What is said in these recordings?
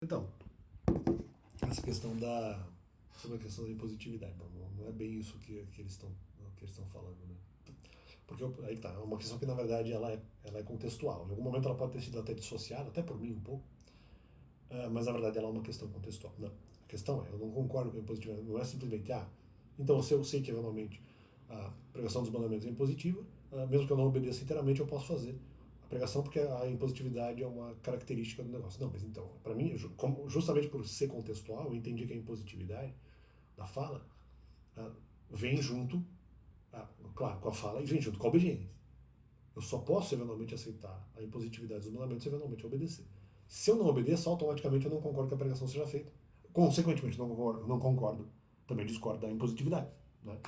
Então, essa questão sobre a questão da impositividade, não é bem isso que eles estão falando, né? Porque aí tá, é uma questão que na verdade ela é contextual. Em algum momento ela pode ter sido até dissociada, até por mim um pouco, mas na verdade ela é uma questão contextual. Não, a questão é, eu não concordo com a impositividade, não é simplesmente, então se eu sei que eventualmente a pregação dos mandamentos é impositiva, mesmo que eu não obedeça inteiramente, eu posso fazer a pregação porque a impositividade é uma característica do negócio. Não, mas então, para mim, justamente por ser contextual, eu entendi que a impositividade da fala ah, vem junto, claro, com a fala e vem junto com a obediência. Eu só posso eventualmente aceitar a impositividade dos mandamentos e eventualmente obedecer. Se eu não obedeço, automaticamente eu não concordo que a pregação seja feita. Consequentemente, não concordo, também discordo da impositividade. Né?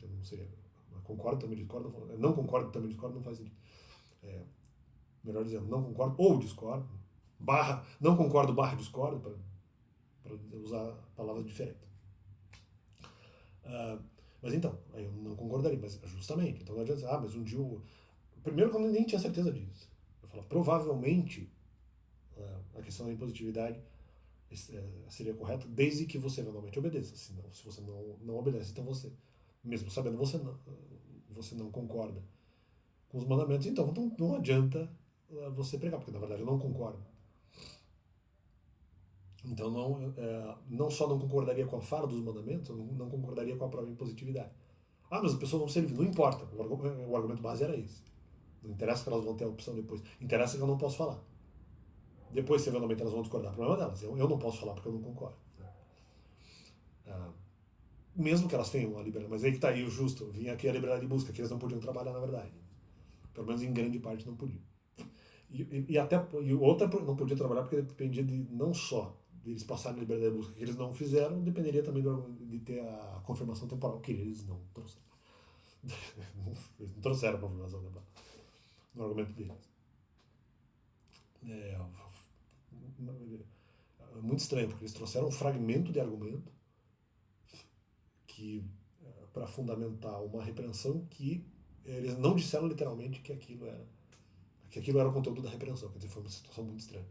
Não seria. Concordo, também discordo. Não concordo, também discordo, não faz sentido. É, melhor dizendo, não concordo ou discordo. Não concordo, discordo, para usar palavras diferentes. Mas então, aí eu não concordaria, mas justamente. Então não adianta dizer, mas um dia eu. Primeiro que eu nem tinha certeza disso. Eu falo, provavelmente a questão da impositividade seria correta, desde que você eventualmente obedeça. Se você não obedece, então mesmo sabendo, você não concorda com os mandamentos, então não adianta você pregar, porque na verdade eu não concordo. Então não só não concordaria com a fala dos mandamentos, eu não concordaria com a própria impositividade. Mas as pessoas vão ser livres. Não importa. O argumento base era esse. Não interessa que elas vão ter a opção depois. Interessa que eu não posso falar. Depois, se eventualmente elas vão discordar, o problema delas. Eu não posso falar porque eu não concordo. Ah, mesmo que elas tenham a liberdade. Mas aí que está aí o justo. Vinha aqui a liberdade de busca, que eles não podiam trabalhar na verdade. Pelo menos em grande parte não podiam. E outra não podia trabalhar porque dependia de não só de eles passarem a liberdade de busca, que eles não fizeram, dependeria também de ter a confirmação temporal, que eles não trouxeram. Eles não trouxeram a confirmação temporal no argumento deles. É, muito estranho, porque eles trouxeram um fragmento de argumento que para fundamentar uma repreensão que eles não disseram literalmente que aquilo era o conteúdo da repreensão. Quer dizer, foi uma situação muito estranha.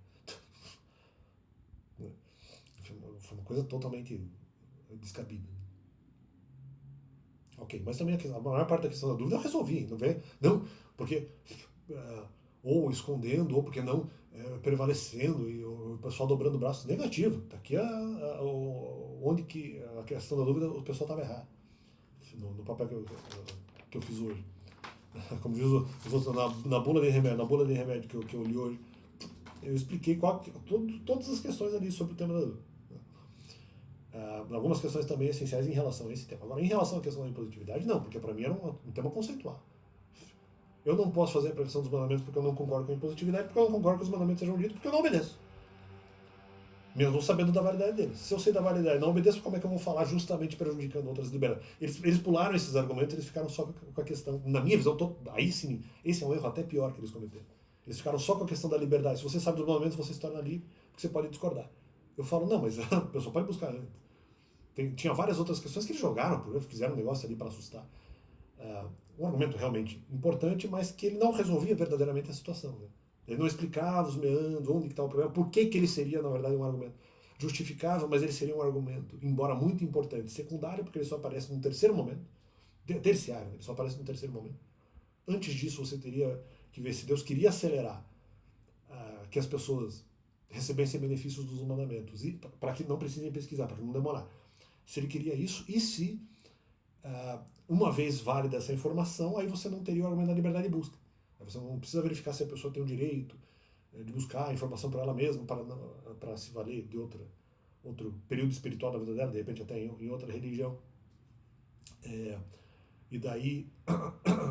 Foi uma coisa totalmente descabida. Ok, mas também a maior parte da questão da dúvida eu resolvi, não vê? Não, porque ou escondendo, ou porque não prevalecendo, e o pessoal dobrando o braço. Negativo. Tá aqui onde que a questão da dúvida o pessoal estava errado. No papel que eu fiz hoje. Como diz os outros, na bula de remédio que eu li hoje, eu expliquei todas as questões ali sobre o tema da dúvida. Algumas questões também essenciais em relação a esse tema. Agora, em relação à questão da impositividade, não, porque para mim era um tema conceitual. Eu não posso fazer a pregação dos mandamentos porque eu não concordo com a impositividade, porque eu não concordo que os mandamentos sejam ditos, porque eu não obedeço. Mesmo sabendo da validade deles. Se eu sei da validade e não obedeço, como é que eu vou falar justamente prejudicando outras liberdades? Eles pularam esses argumentos, eles ficaram só com a questão. Na minha visão, aí sim, esse é um erro até pior que eles cometeram. Eles ficaram só com a questão da liberdade. Se você sabe dos mandamentos, você se torna livre, porque você pode discordar. Eu falo, não, mas a pessoa pode buscar. Tinha várias outras questões que eles jogaram, fizeram um negócio ali para assustar. Um argumento realmente importante, mas que ele não resolvia verdadeiramente a situação. Né? Ele não explicava os meandros, onde está o problema, por que ele seria, na verdade, um argumento. Justificável, mas ele seria um argumento, embora muito importante, secundário, porque ele só aparece num terceiro momento, terciário, ele só aparece num terceiro momento. Antes disso, você teria que ver se Deus queria acelerar que as pessoas recebessem benefícios dos mandamentos, e para que não precisem pesquisar, para que não demorar. Se ele queria isso, e se uma vez válida essa informação, aí você não teria o argumento da liberdade de busca. Aí você não precisa verificar se a pessoa tem o direito de buscar a informação para ela mesma, para se valer de outro período espiritual da vida dela, de repente até em outra religião. E daí,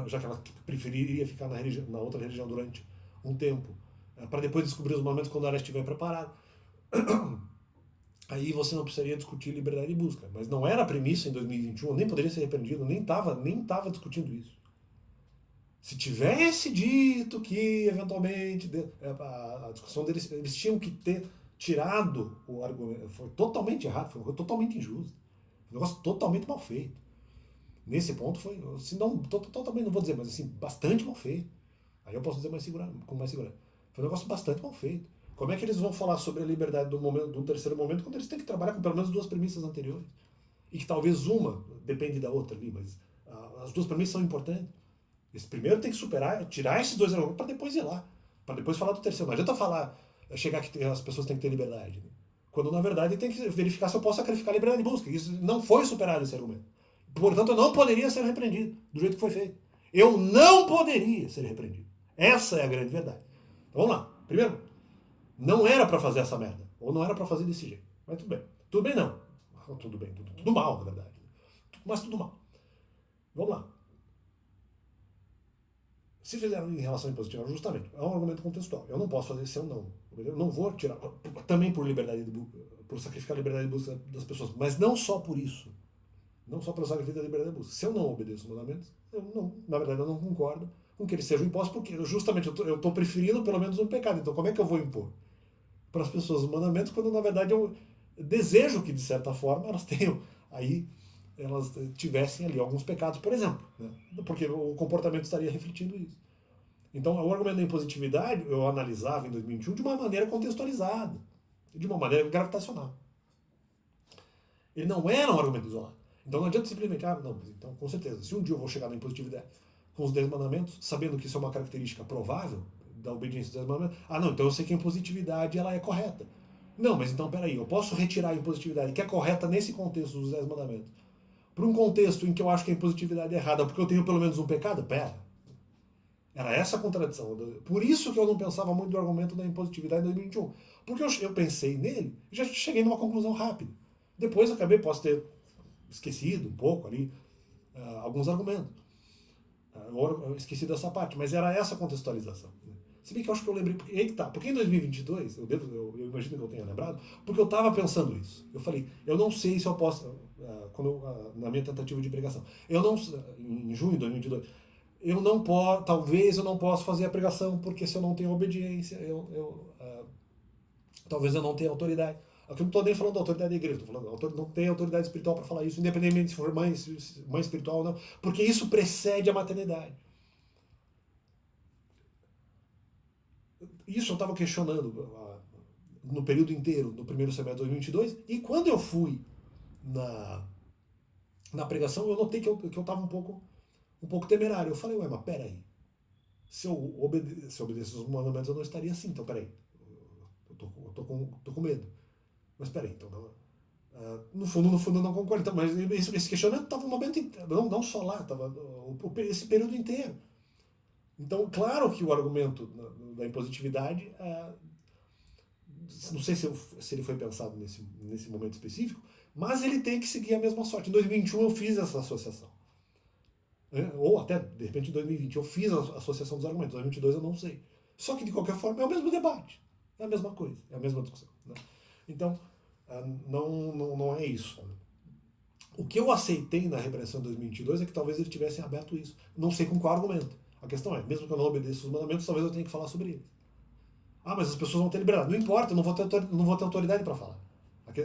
já que ela preferiria ficar na outra religião durante um tempo, para depois descobrir os momentos quando ela estiver preparada, aí você não precisaria discutir liberdade de busca. Mas não era a premissa em 2021, nem poderia ser repreendido, nem tava discutindo isso. Se tivesse dito que, eventualmente, a discussão deles, eles tinham que ter tirado o argumento. Foi totalmente errado, foi totalmente injusto. Um negócio totalmente mal feito. Nesse ponto foi, se não, totalmente não vou dizer, mas assim, bastante mal feito. Aí eu posso dizer com mais segurança. Foi um negócio bastante mal feito. Como é que eles vão falar sobre a liberdade do terceiro momento quando eles têm que trabalhar com pelo menos duas premissas anteriores? E que talvez uma depende da outra ali, mas as duas premissas são importantes. Esse primeiro tem que superar, tirar esses dois argumentos para depois ir lá. Para depois falar do terceiro. Não adianta falar, chegar que as pessoas têm que ter liberdade. Né? Quando na verdade tem que verificar se eu posso sacrificar a liberdade de busca. Isso não foi superado esse argumento. Portanto, eu não poderia ser repreendido do jeito que foi feito. Eu não poderia ser repreendido. Essa é a grande verdade. Então, vamos lá. Primeiro, não era para fazer essa merda. Ou não era para fazer desse jeito. Mas tudo bem. Tudo bem não. Tudo bem. Tudo mal, na verdade. Mas tudo mal. Vamos lá. Se fizeram em relação impositiva, justamente, é um argumento contextual. Eu não posso fazer se eu não. Eu não vou tirar. Também por liberdade de busca, por sacrificar a liberdade de busca das pessoas. Mas não só por isso. Não só pelo sacrifício da liberdade de busca. Se eu não obedeço os mandamentos, eu não, na verdade eu não concordo com que eles sejam impostos, porque justamente eu estou preferindo pelo menos um pecado. Então como é que eu vou impor para as pessoas os mandamentos quando na verdade eu desejo que de certa forma elas tenham aí, elas tivessem ali alguns pecados, por exemplo, né? Porque o comportamento estaria refletindo isso. Então o argumento da impositividade eu analisava em 2021 de uma maneira contextualizada, de uma maneira gravitacional. Ele não era um argumento isolado. Então não adianta simplesmente, não, mas então com certeza, se um dia eu vou chegar na impositividade com os 10 mandamentos, sabendo que isso é uma característica provável da obediência dos 10 mandamentos, não, então eu sei que a impositividade ela é correta. Não, mas então peraí, eu posso retirar a impositividade que é correta nesse contexto dos 10 mandamentos para um contexto em que eu acho que a impositividade é errada porque eu tenho pelo menos um pecado? Pera. Era essa a contradição. Por isso que eu não pensava muito do argumento da impositividade em 2021. Porque eu pensei nele e já cheguei numa conclusão rápida. Depois posso ter esquecido um pouco ali alguns argumentos. Eu esqueci dessa parte, mas era essa contextualização. Se bem que eu acho que eu lembrei. Porque em 2022, eu imagino que eu tenha lembrado, porque eu estava pensando isso. Eu falei, eu não sei se eu posso, na minha tentativa de pregação, eu não, em junho de 2022, eu não posso, talvez eu não possa fazer a pregação, porque se eu não tenho obediência, talvez eu não tenha autoridade. Aqui eu não estou nem falando da autoridade da igreja, estou falando, não tem autoridade espiritual para falar isso, independentemente se for mãe espiritual ou não, porque isso precede a maternidade. Isso eu estava questionando no período inteiro, no primeiro semestre de 2022, e quando eu fui na pregação, eu notei que eu estava um pouco temerário. Eu falei, mas peraí, se eu obedecesse os mandamentos eu não estaria assim, então peraí, eu tô com medo. Mas peraí, então no fundo eu não concordo. Então, mas esse questionamento estava um momento inteiro, não só lá, estava esse período inteiro. Então, claro que o argumento da impositividade, não sei se ele foi pensado nesse momento específico, mas ele tem que seguir a mesma sorte. Em 2021 eu fiz essa associação. Ou até, de repente, em 2020 eu fiz a associação dos argumentos. Em 2022 eu não sei. Só que, de qualquer forma, é o mesmo debate. É a mesma coisa. É a mesma discussão. Né? Então, não é isso. O que eu aceitei na repreensão de 2022 é que talvez eles tivessem aberto isso. Não sei com qual argumento. A questão é, mesmo que eu não obedeça os mandamentos, talvez eu tenha que falar sobre eles. Mas as pessoas vão ter liberdade. Não importa, eu não vou ter autoridade para falar.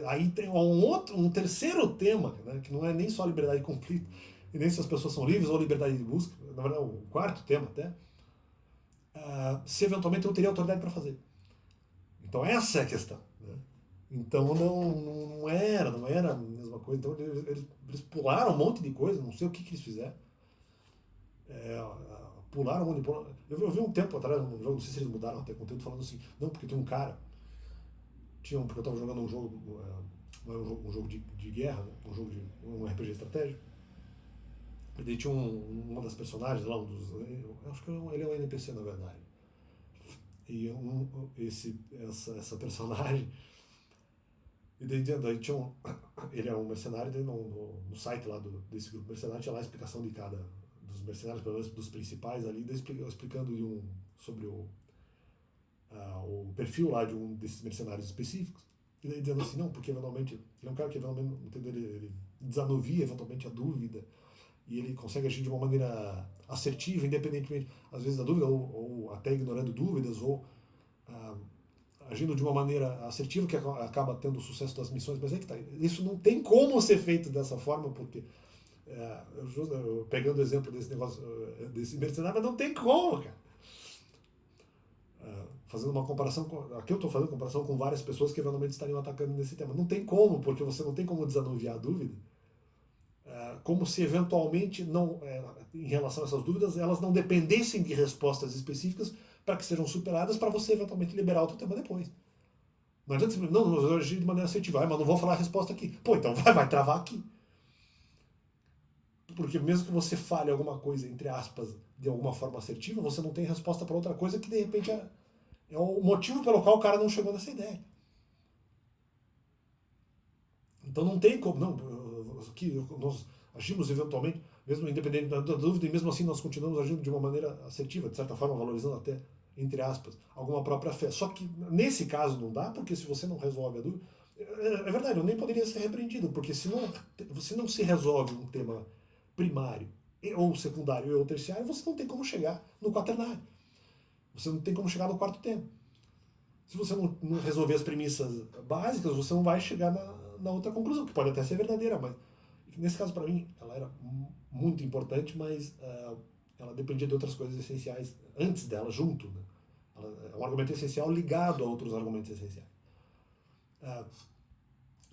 Aí tem um terceiro tema, né, que não é nem só liberdade de conflito, e nem se as pessoas são livres ou liberdade de busca, na verdade, o quarto tema até, se eventualmente eu teria autoridade para fazer. Então essa é a questão. Né? Então não era a mesma coisa. Então eles pularam um monte de coisa, não sei o que eles fizeram. Pularam um monte de coisa. Eu vi um tempo atrás um jogo, não sei se eles mudaram até conteúdo, falando assim, não, porque tem um cara, porque eu estava jogando um jogo, um jogo de guerra, né? Um RPG estratégico, e daí tinha uma das personagens lá, eu acho que ele é um NPC na verdade, e essa personagem, e daí tinha ele é um mercenário, e daí no site lá desse grupo mercenário tinha lá a explicação de cada dos mercenários, pelo menos dos principais ali, explicando sobre o perfil lá de um desses mercenários específicos, e daí dizendo assim, não, porque eventualmente ele é um cara que eventualmente ele desanuvia eventualmente a dúvida, e ele consegue agir de uma maneira assertiva, independentemente, às vezes, da dúvida, ou até ignorando dúvidas, ou agindo de uma maneira assertiva que acaba tendo o sucesso das missões. Mas é que tá, isso não tem como ser feito dessa forma, porque pegando o exemplo desse negócio desse mercenário, não tem como, cara. fazendo uma comparação, aqui eu estou fazendo comparação com várias pessoas que eventualmente estariam atacando nesse tema. Não tem como, porque você não tem como desanuviar a dúvida, como se eventualmente, não, em relação a essas dúvidas, elas não dependessem de respostas específicas para que sejam superadas para você eventualmente liberar outro tema depois. Não adianta você, não, eu agir de maneira assertiva, mas não vou falar a resposta aqui. Pô, então vai travar aqui. Porque mesmo que você fale alguma coisa, entre aspas, de alguma forma assertiva, você não tem resposta para outra coisa que de repente é o motivo pelo qual o cara não chegou nessa ideia. Então não tem como, não, que nós agimos eventualmente, mesmo independente da dúvida, e mesmo assim nós continuamos agindo de uma maneira assertiva, de certa forma valorizando até, entre aspas, alguma própria fé. Só que nesse caso não dá, porque se você não resolve a dúvida, é verdade, eu nem poderia ser repreendido, porque se não se resolve um tema primário, ou secundário, ou terciário, você não tem como chegar no quaternário. Você não tem como chegar no quarto tema. Se você não resolver as premissas básicas, você não vai chegar na outra conclusão, que pode até ser verdadeira, mas nesse caso, para mim, ela era muito importante, mas ela dependia de outras coisas essenciais antes dela, junto. Né? Ela é um argumento essencial ligado a outros argumentos essenciais.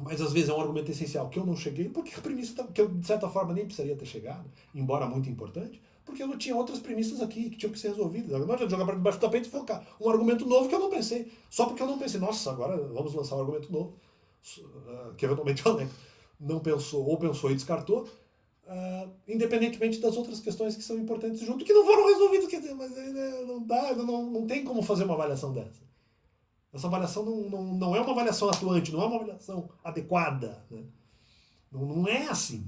Mas às vezes é um argumento essencial que eu não cheguei, porque a premissa que eu, de certa forma, nem precisaria ter chegado, embora muito importante, porque eu tinha outras premissas aqui que tinham que ser resolvidas. Não adianta jogar para debaixo do tapete e focar um argumento novo que eu não pensei. Só porque eu não pensei, nossa, agora vamos lançar um argumento novo, que eventualmente o Alex não pensou, ou pensou e descartou, independentemente das outras questões que são importantes junto, que não foram resolvidas. Quer dizer, mas não dá, não tem como fazer uma avaliação dessa. Essa avaliação não é uma avaliação atuante, não é uma avaliação adequada. Né? Não é assim.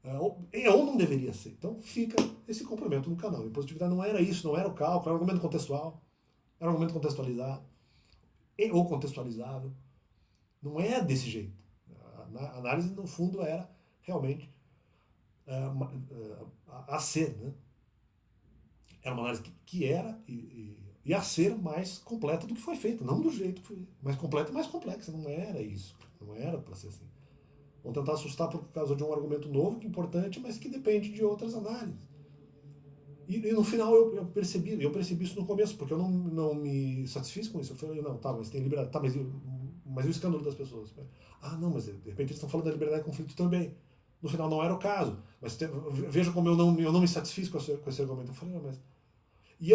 Né? Ou não deveria ser. Então fica esse complemento no canal. Impositividade não era isso, não era o cálculo, era um argumento contextual, era um argumento contextualizado, ou contextualizável. Não é desse jeito. A análise, no fundo, era realmente a ser. Né? Era uma análise que era e a ser mais completa do que foi feita. Não do jeito que foi. Mais completa e mais complexa. Não era isso. Não era para ser assim. Vão tentar assustar por causa de um argumento novo, que é importante, mas que depende de outras análises. E no final eu percebi isso no começo, porque eu não me satisfiz com isso. Eu falei, não, tá, mas tem liberdade. Tá, mas e o escândalo das pessoas? Ah, não, mas de repente eles estão falando da liberdade de conflito também. No final não era o caso. Mas veja como eu não me satisfiz com esse argumento. Eu falei, não, mas... E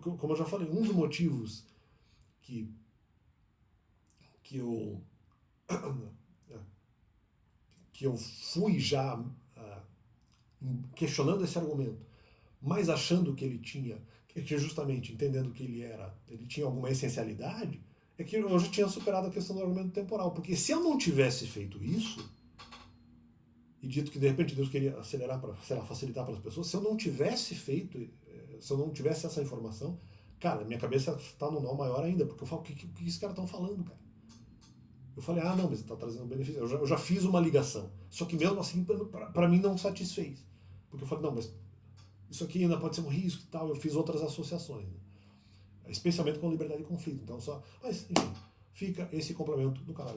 como eu já falei, um dos motivos que eu fui já questionando esse argumento, mas achando que ele tinha, que justamente entendendo que ele tinha alguma essencialidade, é que eu já tinha superado a questão do argumento temporal. Porque se eu não tivesse feito isso, e dito que de repente Deus queria acelerar para, sei lá, facilitar para as pessoas, se eu não tivesse feito, se eu não tivesse essa informação, cara, minha cabeça está no nó maior ainda, porque eu falo, o que esses caras estão falando, cara? Eu falei, não, mas está trazendo benefício. Eu já fiz uma ligação. Só que mesmo assim, para mim não satisfez. Porque eu falei, não, mas isso aqui ainda pode ser um risco e tal. Eu fiz outras associações. Né? Especialmente com liberdade de conflito. Então, mas, enfim, fica esse complemento do canal.